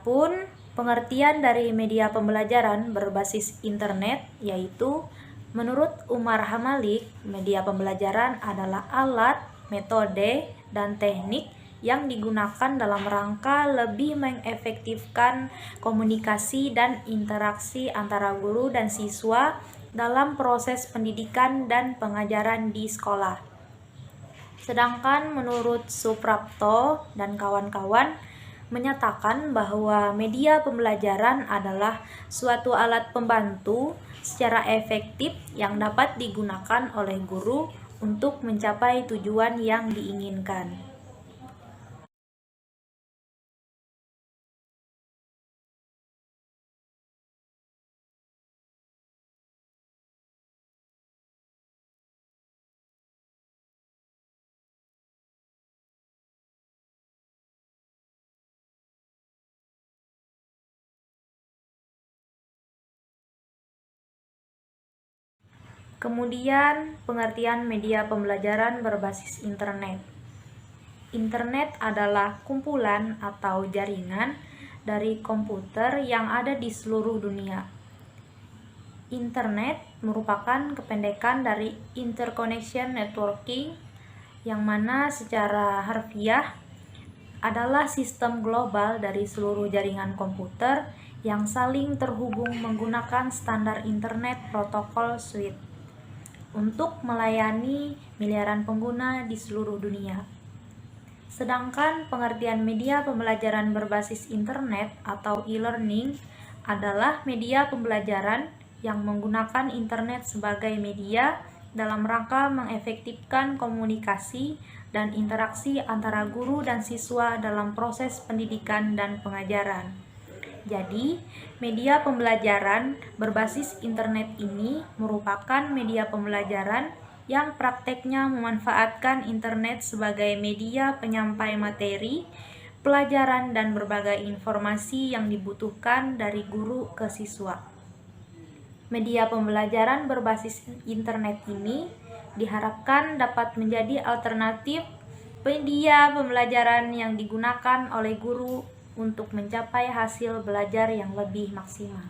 Adapun pengertian dari media pembelajaran berbasis internet yaitu menurut Umar Hamalik, media pembelajaran adalah alat, metode, dan teknik yang digunakan dalam rangka lebih mengefektifkan komunikasi dan interaksi antara guru dan siswa dalam proses pendidikan dan pengajaran di sekolah. Sedangkan menurut Suprapto dan kawan-kawan menyatakan bahwa media pembelajaran adalah suatu alat pembantu secara efektif yang dapat digunakan oleh guru untuk mencapai tujuan yang diinginkan. Kemudian, pengertian media pembelajaran berbasis internet. Internet adalah kumpulan atau jaringan dari komputer yang ada di seluruh dunia. Internet merupakan kependekan dari Interconnection Networking, yang mana secara harfiah adalah sistem global dari seluruh jaringan komputer yang saling terhubung menggunakan standar internet protokol suite untuk melayani miliaran pengguna di seluruh dunia. Sedangkan pengertian media pembelajaran berbasis internet atau e-learning adalah media pembelajaran yang menggunakan internet sebagai media dalam rangka mengefektifkan komunikasi dan interaksi antara guru dan siswa dalam proses pendidikan dan pengajaran. Jadi, media pembelajaran berbasis internet ini merupakan media pembelajaran yang prakteknya memanfaatkan internet sebagai media penyampai materi, pelajaran, dan berbagai informasi yang dibutuhkan dari guru ke siswa. Media pembelajaran berbasis internet ini diharapkan dapat menjadi alternatif media pembelajaran yang digunakan oleh guru untuk mencapai hasil belajar yang lebih maksimal.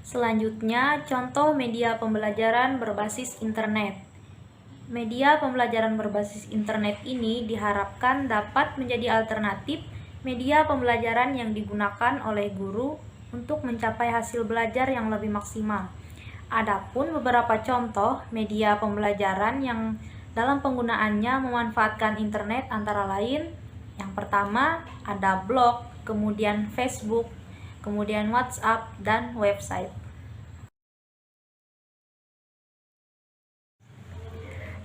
Selanjutnya, contoh media pembelajaran berbasis internet. Media pembelajaran berbasis internet ini diharapkan dapat menjadi alternatif media pembelajaran yang digunakan oleh guru untuk mencapai hasil belajar yang lebih maksimal. Adapun beberapa contoh media pembelajaran yang dalam penggunaannya memanfaatkan internet antara lain: yang pertama ada blog, kemudian Facebook, kemudian WhatsApp, dan website.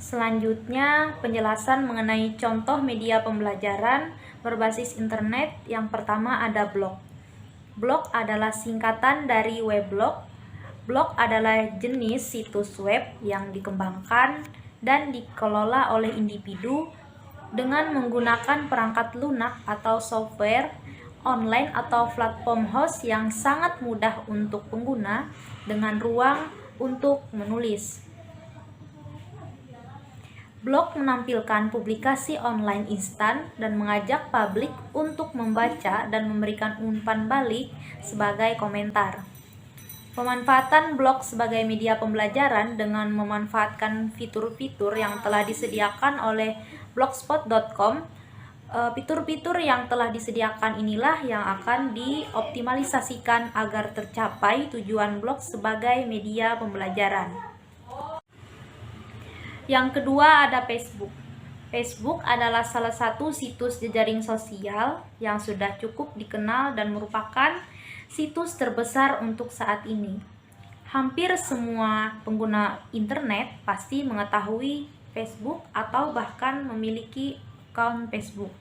Selanjutnya, penjelasan mengenai contoh media pembelajaran berbasis internet. Yang pertama ada blog. Blog adalah singkatan dari weblog. Blog adalah jenis situs web yang dikembangkan dan dikelola oleh individu dengan menggunakan perangkat lunak atau software online atau platform host yang sangat mudah untuk pengguna dengan ruang untuk menulis. Blog menampilkan publikasi online instan dan mengajak publik untuk membaca dan memberikan umpan balik sebagai komentar. Pemanfaatan blog sebagai media pembelajaran dengan memanfaatkan fitur-fitur yang telah disediakan oleh blogspot.com. Fitur-fitur yang telah disediakan inilah yang akan dioptimalisasikan agar tercapai tujuan blog sebagai media pembelajaran. Yang kedua ada Facebook. Facebook adalah salah satu situs jejaring sosial yang sudah cukup dikenal dan merupakan situs terbesar untuk saat ini. Hampir semua pengguna internet pasti mengetahui Facebook atau bahkan memiliki akun Facebook.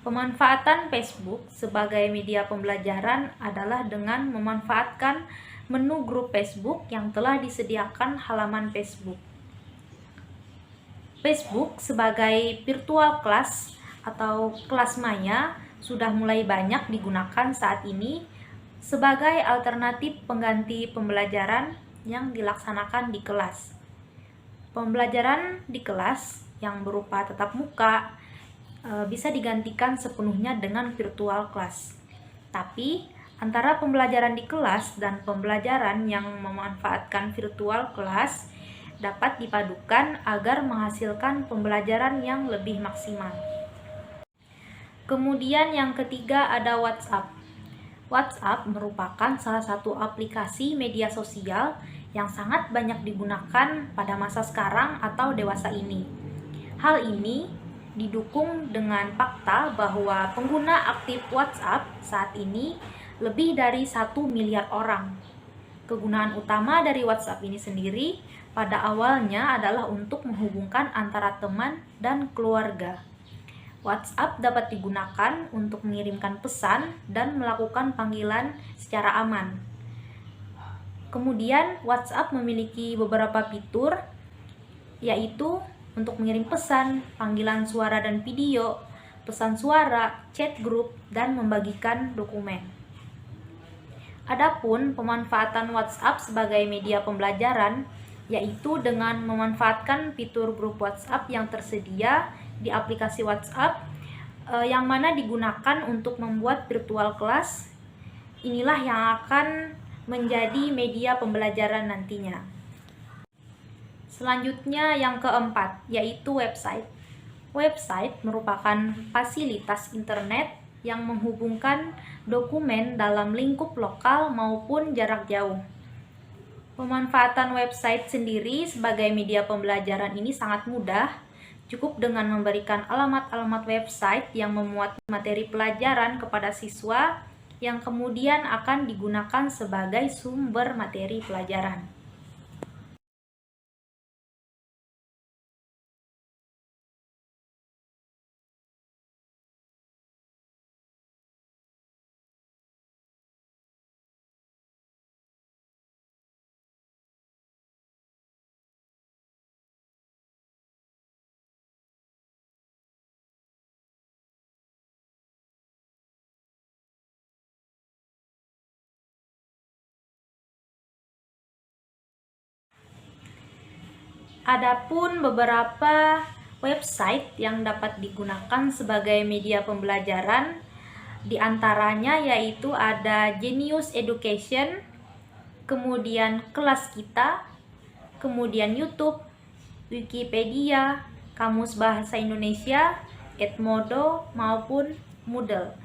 Pemanfaatan Facebook sebagai media pembelajaran adalah dengan memanfaatkan menu grup Facebook yang telah disediakan halaman Facebook. Facebook sebagai virtual class atau kelas maya sudah mulai banyak digunakan saat ini sebagai alternatif pengganti pembelajaran yang dilaksanakan di kelas. Pembelajaran di kelas yang berupa tatap muka bisa digantikan sepenuhnya dengan virtual class. Tapi antara pembelajaran di kelas dan pembelajaran yang memanfaatkan virtual class dapat dipadukan agar menghasilkan pembelajaran yang lebih maksimal. Kemudian yang ketiga ada WhatsApp. WhatsApp merupakan salah satu aplikasi media sosial yang sangat banyak digunakan pada masa sekarang atau dewasa ini. Hal ini didukung dengan fakta bahwa pengguna aktif WhatsApp saat ini lebih dari 1 miliar orang. Kegunaan utama dari WhatsApp ini sendiri pada awalnya adalah untuk menghubungkan antara teman dan keluarga. WhatsApp dapat digunakan untuk mengirimkan pesan dan melakukan panggilan secara aman. Kemudian WhatsApp memiliki beberapa fitur, yaitu untuk mengirim pesan, panggilan suara dan video, pesan suara, chat grup, dan membagikan dokumen. Adapun pemanfaatan WhatsApp sebagai media pembelajaran, yaitu dengan memanfaatkan fitur grup WhatsApp yang tersedia di aplikasi WhatsApp, yang mana digunakan untuk membuat virtual class. Inilah yang akan menjadi media pembelajaran nantinya. Selanjutnya yang keempat, yaitu website. Website merupakan fasilitas internet yang menghubungkan dokumen dalam lingkup lokal maupun jarak jauh. Pemanfaatan website sendiri sebagai media pembelajaran ini sangat mudah. Cukup dengan memberikan alamat-alamat website yang memuat materi pelajaran kepada siswa yang kemudian akan digunakan sebagai sumber materi pelajaran. Adapun beberapa website yang dapat digunakan sebagai media pembelajaran, diantaranya yaitu ada Genius Education, kemudian Kelas Kita, kemudian YouTube, Wikipedia, Kamus Bahasa Indonesia, Edmodo, maupun Moodle.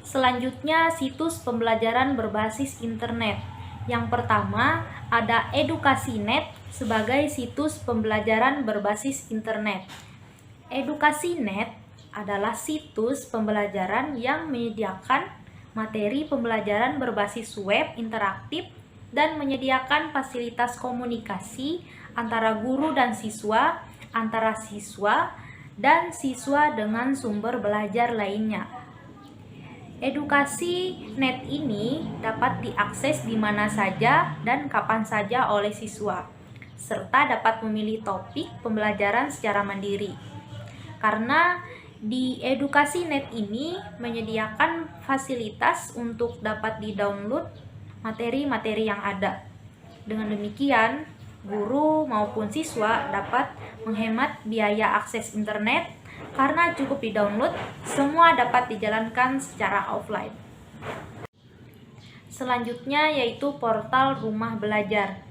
Selanjutnya, situs pembelajaran berbasis internet. Yang pertama, ada Edukasi.net sebagai situs pembelajaran berbasis internet. Edukasi.net adalah situs pembelajaran yang menyediakan materi pembelajaran berbasis web interaktif dan menyediakan fasilitas komunikasi antara guru dan siswa, antara siswa dan siswa dengan sumber belajar lainnya. Edukasi.net ini dapat diakses di mana saja dan kapan saja oleh siswa, serta dapat memilih topik pembelajaran secara mandiri. Karena di Edukasi.net ini menyediakan fasilitas untuk dapat di-download materi-materi yang ada. Dengan demikian, guru maupun siswa dapat menghemat biaya akses internet karena cukup di-download, semua dapat dijalankan secara offline. Selanjutnya yaitu portal Rumah Belajar.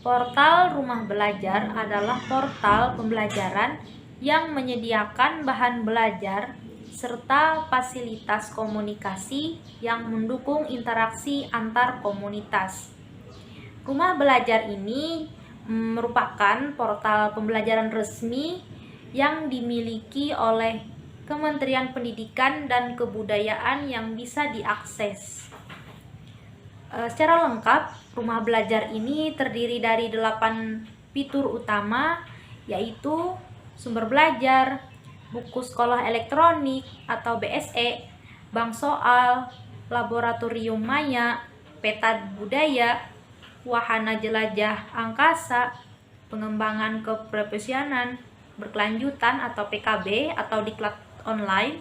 Portal Rumah Belajar adalah portal pembelajaran yang menyediakan bahan belajar serta fasilitas komunikasi yang mendukung interaksi antar komunitas. Rumah Belajar ini merupakan portal pembelajaran resmi yang dimiliki oleh Kementerian Pendidikan dan Kebudayaan yang bisa diakses. Secara lengkap, Rumah Belajar ini terdiri dari 8 fitur utama, yaitu sumber belajar, buku sekolah elektronik atau BSE, bank soal, laboratorium maya, peta budaya, wahana jelajah angkasa, pengembangan keprofesionalan berkelanjutan atau PKB atau diklat online,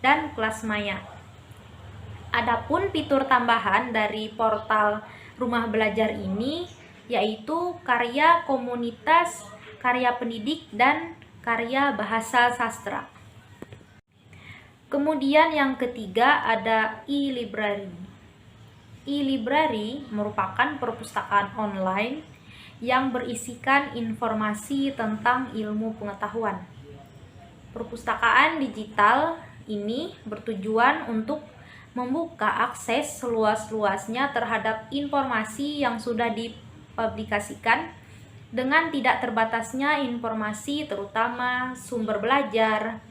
dan kelas maya. Adapun fitur tambahan dari portal Rumah Belajar ini yaitu karya komunitas, karya pendidik, dan karya bahasa sastra. Kemudian yang ketiga ada e-library. E-library merupakan perpustakaan online yang berisikan informasi tentang ilmu pengetahuan. Perpustakaan digital ini bertujuan untuk membuka akses seluas-luasnya terhadap informasi yang sudah dipublikasikan dengan tidak terbatasnya informasi terutama sumber belajar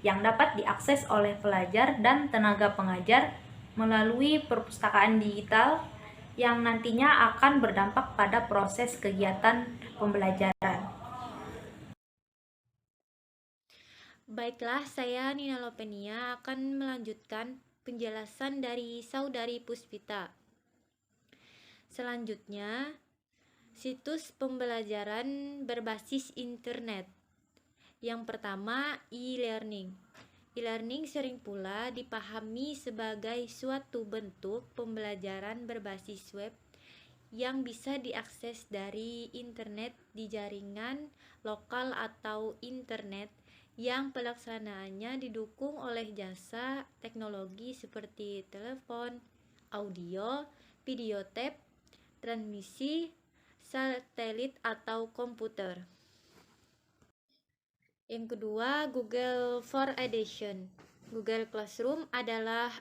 yang dapat diakses oleh pelajar dan tenaga pengajar melalui perpustakaan digital yang nantinya akan berdampak pada proses kegiatan pembelajaran. Baiklah, saya Nina Lopenia akan melanjutkan penjelasan dari Saudari Puspita. Selanjutnya, situs pembelajaran berbasis internet. Yang pertama, e-learning. E-learning sering pula dipahami sebagai suatu bentuk pembelajaran berbasis web yang bisa diakses dari internet di jaringan lokal atau internet yang pelaksanaannya didukung oleh jasa teknologi seperti telepon, audio, video tape, transmisi, satelit atau komputer. Yang kedua, Google for Education. Google Classroom adalah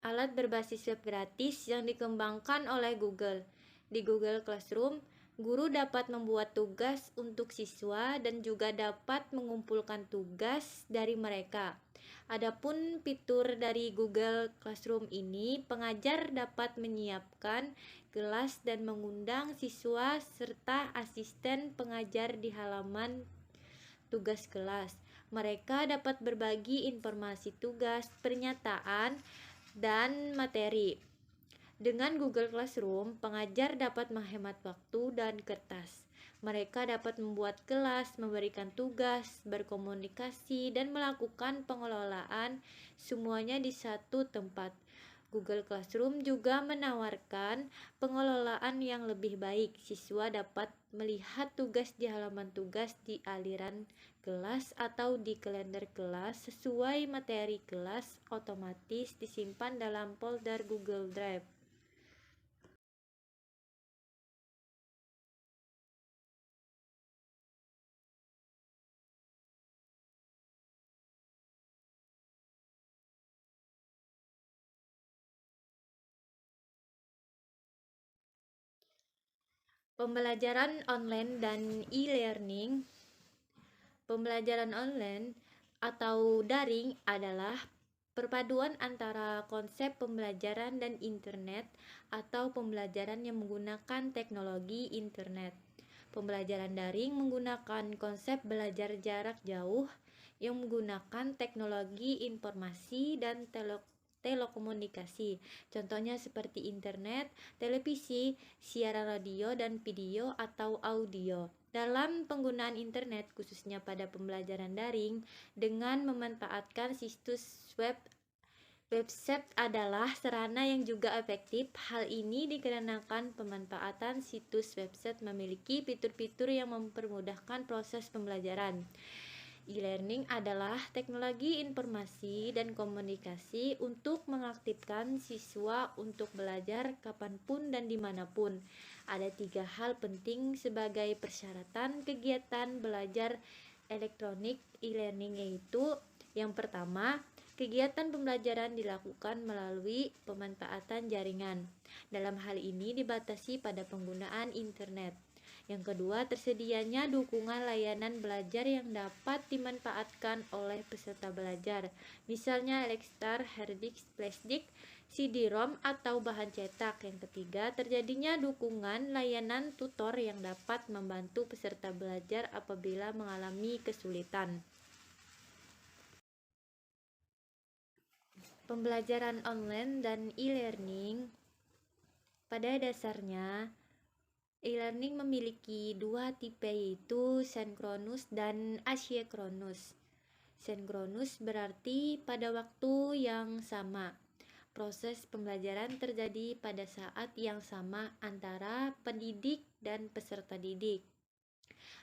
alat berbasis web gratis yang dikembangkan oleh Google. Di Google Classroom, guru dapat membuat tugas untuk siswa dan juga dapat mengumpulkan tugas dari mereka. Adapun fitur dari Google Classroom ini, pengajar dapat menyiapkan kelas dan mengundang siswa serta asisten pengajar di halaman tugas kelas. Mereka dapat berbagi informasi tugas, pernyataan, dan materi. Dengan Google Classroom, pengajar dapat menghemat waktu dan kertas. Mereka dapat membuat kelas, memberikan tugas, berkomunikasi, dan melakukan pengelolaan semuanya di satu tempat. Google Classroom juga menawarkan pengelolaan yang lebih baik. Siswa dapat melihat tugas di halaman tugas di aliran kelas atau di kalender kelas sesuai materi kelas, otomatis disimpan dalam folder Google Drive. Pembelajaran online dan e-learning. Pembelajaran online atau daring adalah perpaduan antara konsep pembelajaran dan internet atau pembelajaran yang menggunakan teknologi internet. Pembelajaran daring menggunakan konsep belajar jarak jauh yang menggunakan teknologi informasi dan telekomunikasi. Contohnya seperti internet, televisi, siaran radio dan video atau audio. Dalam penggunaan internet, khususnya pada pembelajaran daring, dengan memanfaatkan situs web, website adalah sarana yang juga efektif. Hal ini dikarenakan pemanfaatan situs website memiliki fitur-fitur yang mempermudahkan proses pembelajaran. E-learning adalah teknologi informasi dan komunikasi untuk mengaktifkan siswa untuk belajar kapanpun dan dimanapun. Ada 3 hal penting sebagai persyaratan kegiatan belajar elektronik e-learning, yaitu yang pertama, kegiatan pembelajaran dilakukan melalui pemanfaatan jaringan. Dalam hal ini dibatasi pada penggunaan internet. Yang kedua, tersedianya dukungan layanan belajar yang dapat dimanfaatkan oleh peserta belajar, misalnya Elextar, Harddisk, Flashdisk, CD-ROM, atau bahan cetak. Yang ketiga, terjadinya dukungan layanan tutor yang dapat membantu peserta belajar apabila mengalami kesulitan. Pembelajaran online dan e-learning pada dasarnya e-learning memiliki 2 tipe, yaitu sinkronus dan asinkronus. Sinkronus berarti pada waktu yang sama. Proses pembelajaran terjadi pada saat yang sama antara pendidik dan peserta didik.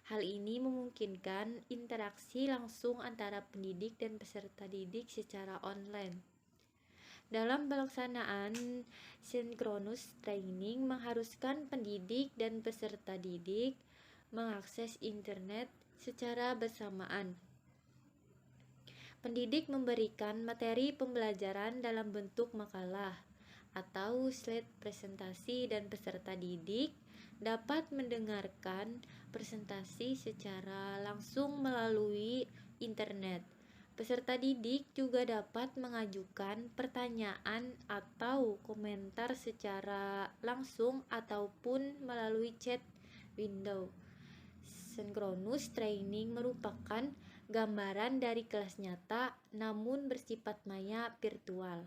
Hal ini memungkinkan interaksi langsung antara pendidik dan peserta didik secara online. Dalam pelaksanaan synchronous training mengharuskan pendidik dan peserta didik mengakses internet secara bersamaan. Pendidik memberikan materi pembelajaran dalam bentuk makalah atau slide presentasi dan peserta didik dapat mendengarkan presentasi secara langsung melalui internet. Peserta didik juga dapat mengajukan pertanyaan atau komentar secara langsung ataupun melalui chat window. Synchronous training merupakan gambaran dari kelas nyata namun bersifat maya virtual,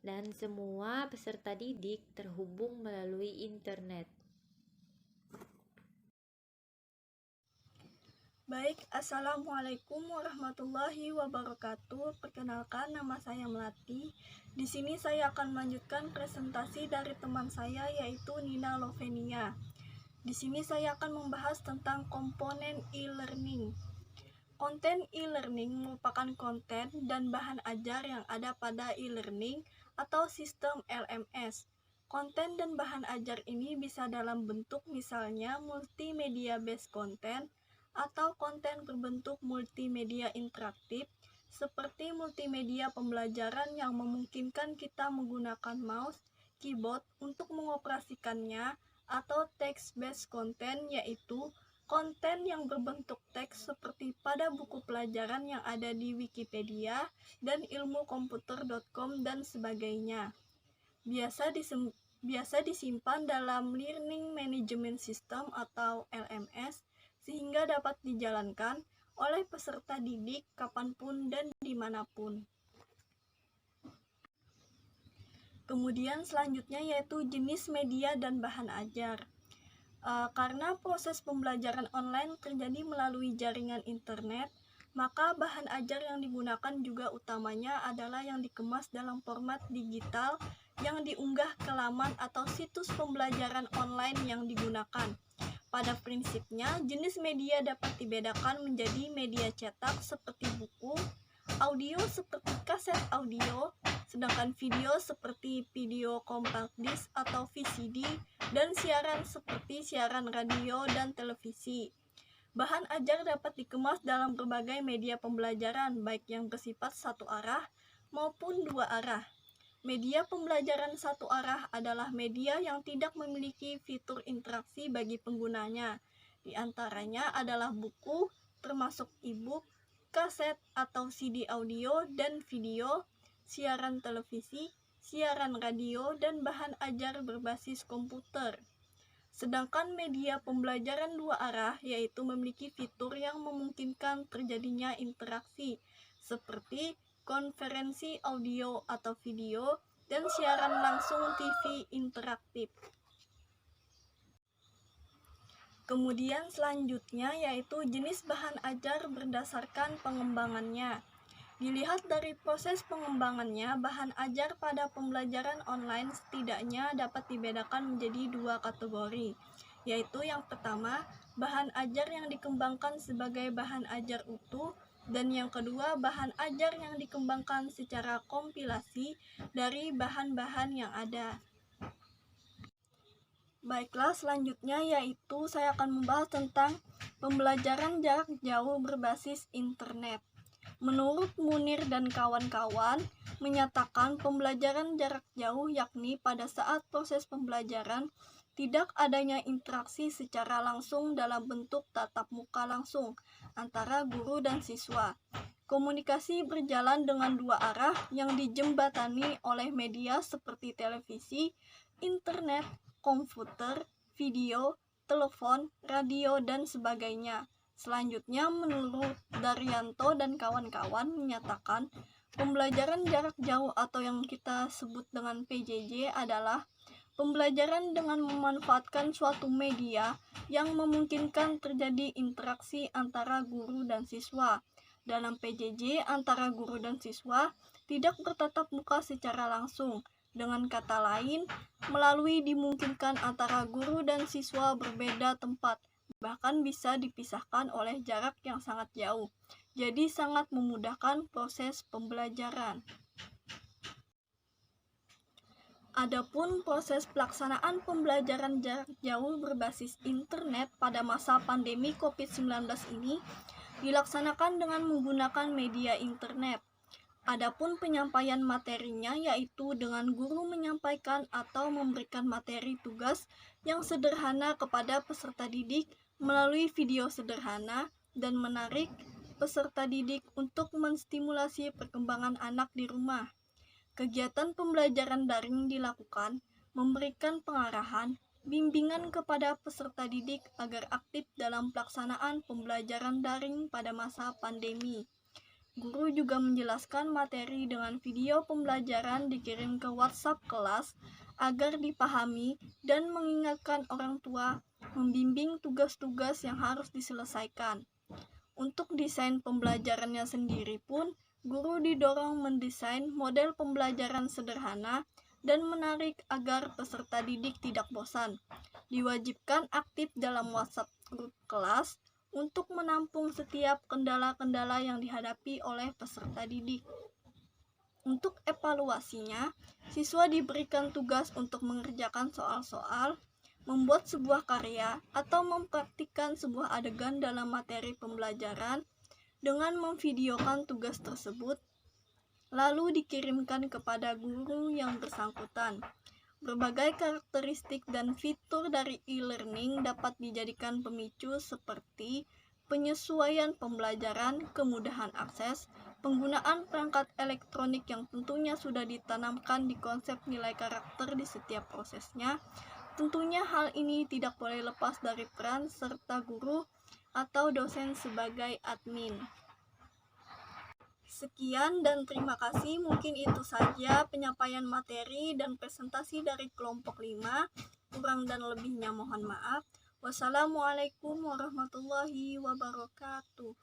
dan semua peserta didik terhubung melalui internet. Baik, Assalamualaikum warahmatullahi wabarakatuh. Perkenalkan, nama saya Melati. Di sini saya akan melanjutkan presentasi dari teman saya, yaitu Nina Lovenia. Di sini saya akan membahas tentang komponen e-learning. Konten e-learning merupakan konten dan bahan ajar yang ada pada e-learning atau sistem LMS. Konten dan bahan ajar ini bisa dalam bentuk misalnya multimedia based content atau konten berbentuk multimedia interaktif seperti multimedia pembelajaran yang memungkinkan kita menggunakan mouse, keyboard untuk mengoperasikannya, atau text-based content yaitu konten yang berbentuk teks seperti pada buku pelajaran yang ada di Wikipedia dan ilmukomputer.com dan sebagainya. Biasa disimpan dalam Learning Management System atau LMS sehingga dapat dijalankan oleh peserta didik kapanpun dan dimanapun. Kemudian selanjutnya yaitu jenis media dan bahan ajar. Karena proses pembelajaran online terjadi melalui jaringan internet, maka bahan ajar yang digunakan juga utamanya adalah yang dikemas dalam format digital yang diunggah ke laman atau situs pembelajaran online yang digunakan. Pada prinsipnya, jenis media dapat dibedakan menjadi media cetak seperti buku, audio seperti kaset audio, sedangkan video seperti video compact disc atau VCD, dan siaran seperti siaran radio dan televisi. Bahan ajar dapat dikemas dalam berbagai media pembelajaran, baik yang bersifat satu arah maupun dua arah. Media pembelajaran satu arah adalah media yang tidak memiliki fitur interaksi bagi penggunanya. Di antaranya adalah buku, termasuk e-book, kaset atau CD audio dan video, siaran televisi, siaran radio, dan bahan ajar berbasis komputer. Sedangkan media pembelajaran dua arah yaitu memiliki fitur yang memungkinkan terjadinya interaksi seperti konferensi audio atau video, dan siaran langsung TV interaktif. Kemudian selanjutnya yaitu jenis bahan ajar berdasarkan pengembangannya. Dilihat dari proses pengembangannya, bahan ajar pada pembelajaran online setidaknya dapat dibedakan menjadi dua kategori, yaitu yang pertama, bahan ajar yang dikembangkan sebagai bahan ajar utuh, dan yang kedua, bahan ajar yang dikembangkan secara kompilasi dari bahan-bahan yang ada. Baiklah, selanjutnya yaitu saya akan membahas tentang pembelajaran jarak jauh berbasis internet. Menurut Munir dan kawan-kawan, menyatakan pembelajaran jarak jauh yakni pada saat proses pembelajaran tidak adanya interaksi secara langsung dalam bentuk tatap muka langsung antara guru dan siswa. Komunikasi berjalan dengan dua arah yang dijembatani oleh media seperti televisi, internet, komputer, video, telepon, radio, dan sebagainya. Selanjutnya, menurut Daryanto dan kawan-kawan menyatakan pembelajaran jarak jauh atau yang kita sebut dengan PJJ adalah pembelajaran dengan memanfaatkan suatu media yang memungkinkan terjadi interaksi antara guru dan siswa. Dalam PJJ, antara guru dan siswa tidak bertatap muka secara langsung. Dengan kata lain, melalui dimungkinkan antara guru dan siswa berbeda tempat bahkan bisa dipisahkan oleh jarak yang sangat jauh. Jadi sangat memudahkan proses pembelajaran. Adapun proses pelaksanaan pembelajaran jarak jauh berbasis internet pada masa pandemi COVID-19 ini dilaksanakan dengan menggunakan media internet. Adapun penyampaian materinya yaitu dengan guru menyampaikan atau memberikan materi tugas yang sederhana kepada peserta didik melalui video sederhana dan menarik peserta didik untuk menstimulasi perkembangan anak di rumah. Kegiatan pembelajaran daring dilakukan memberikan pengarahan, bimbingan kepada peserta didik agar aktif dalam pelaksanaan pembelajaran daring pada masa pandemi. Guru juga menjelaskan materi dengan video pembelajaran dikirim ke WhatsApp kelas agar dipahami dan mengingatkan orang tua membimbing tugas-tugas yang harus diselesaikan. Untuk desain pembelajarannya sendiri pun, guru didorong mendesain model pembelajaran sederhana dan menarik agar peserta didik tidak bosan. Diwajibkan aktif dalam WhatsApp grup kelas untuk menampung setiap kendala-kendala yang dihadapi oleh peserta didik. Untuk evaluasinya, siswa diberikan tugas untuk mengerjakan soal-soal, membuat sebuah karya, atau mempraktikkan sebuah adegan dalam materi pembelajaran dengan memvideokan tugas tersebut, lalu dikirimkan kepada guru yang bersangkutan. Berbagai karakteristik dan fitur dari e-learning dapat dijadikan pemicu seperti penyesuaian pembelajaran, kemudahan akses, penggunaan perangkat elektronik yang tentunya sudah ditanamkan di konsep nilai karakter di setiap prosesnya. Tentunya hal ini tidak boleh lepas dari peran serta guru atau dosen sebagai admin. Sekian dan terima kasih. Mungkin itu saja penyampaian materi dan presentasi dari kelompok 5. Kurang dan lebihnya mohon maaf. Wassalamualaikum warahmatullahi wabarakatuh.